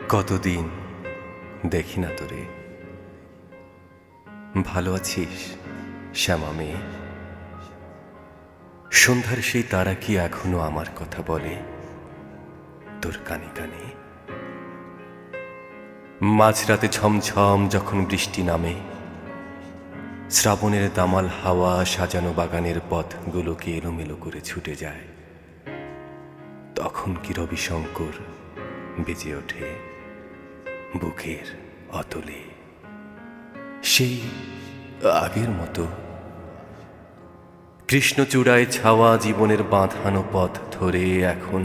কতদিন দেখি না তোরে। ভালো আছিস শ্যামা মেয়ে? সন্ধ্যার সেই তারা কি এখনো আমার কথা বলে তোর কানে কানে? মাঝরাতে ঝমঝম যখন বৃষ্টি নামে, শ্রাবণের দামাল হাওয়া সাজানো বাগানের পথগুলোকে এলোমেলো করে ছুটে যায়, তখন কি রবিশঙ্কর বেজে ওঠে বুকের অতলে, সেই আগের মতো। কৃষ্ণচূড়ায় ছাওয়া জীবনের বাঁধানো পথ ধরে এখন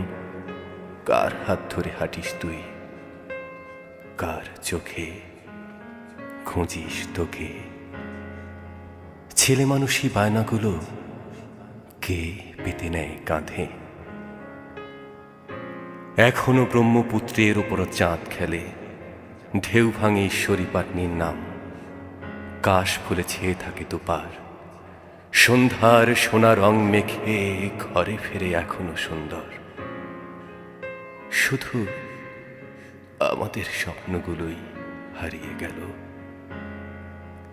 কার হাত ধরে হাঁটিস তুই? কার চোখে খুঁজিস তোকে? ছেলে মানুষই বায়নাগুলো কে পেতে নেয় কাঁধে? এখনো ব্রহ্মপুত্রের ওপর চাঁদ খেলে, ঢেউ ভাঙে ঈশ্বরী পাটনির নাম। কাশ ফুলে ছেয়ে থাকে দুপার, সন্ধ্যার সোনা রং মেখে ঘরে ফেরে এখনো সুন্দর। শুধু আমাদের স্বপ্নগুলোই হারিয়ে গেল।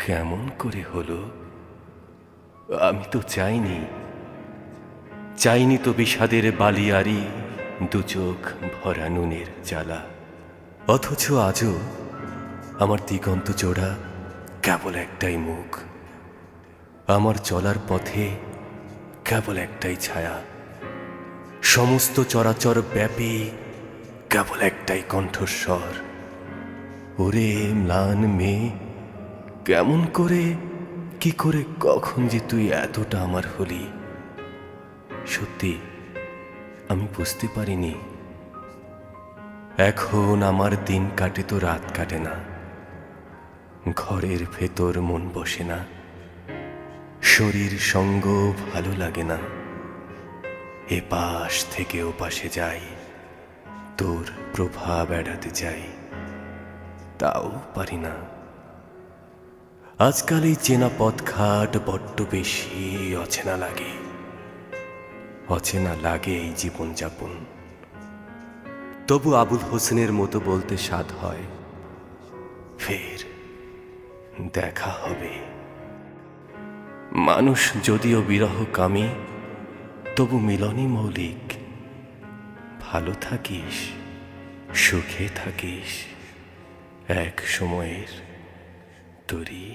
কেমন করে হলো? আমি তো চাইনি তো বিষাদের বালিয়ারি, দু চোখ ভরা নুনের জ্বালা। অথচ আজও আমার দিগন্ত জোড়া কেবল একটাই মুখ, আমার চলার পথে কেবল একটাই ছায়া, সমস্ত চরাচর ব্যাপী কেবল একটাই কণ্ঠস্বর। ওরে ম্লান মেয়ে, কেমন করে, কি করে, কখন যে তুই এতটা আমার হলি? সত্যি আমি বুঝতে পারিনি। এখন আমার দিন কাটে তো রাত কাটে না, ঘরের ভেতর মন বসে না, শরীর সঙ্গ ভালো লাগে না। এ পাশ থেকে ও পাশে যাই, তোর প্রভাব এড়াতে চাই, তাও পারি না। আজকাল এই চেনা পথঘাট বড্ড বেশি অচেনা লাগে এই জীবনযাপন। তবু আবুল হোসেনের মতো বলতে স্বাদ হয়, ফের দেখা হবে। মানুষ যদিও বিরহ কামী, তবু মিলনই মৌলিক। ভালো থাকিস, সুখে থাকিস, এক সময়ের তোরই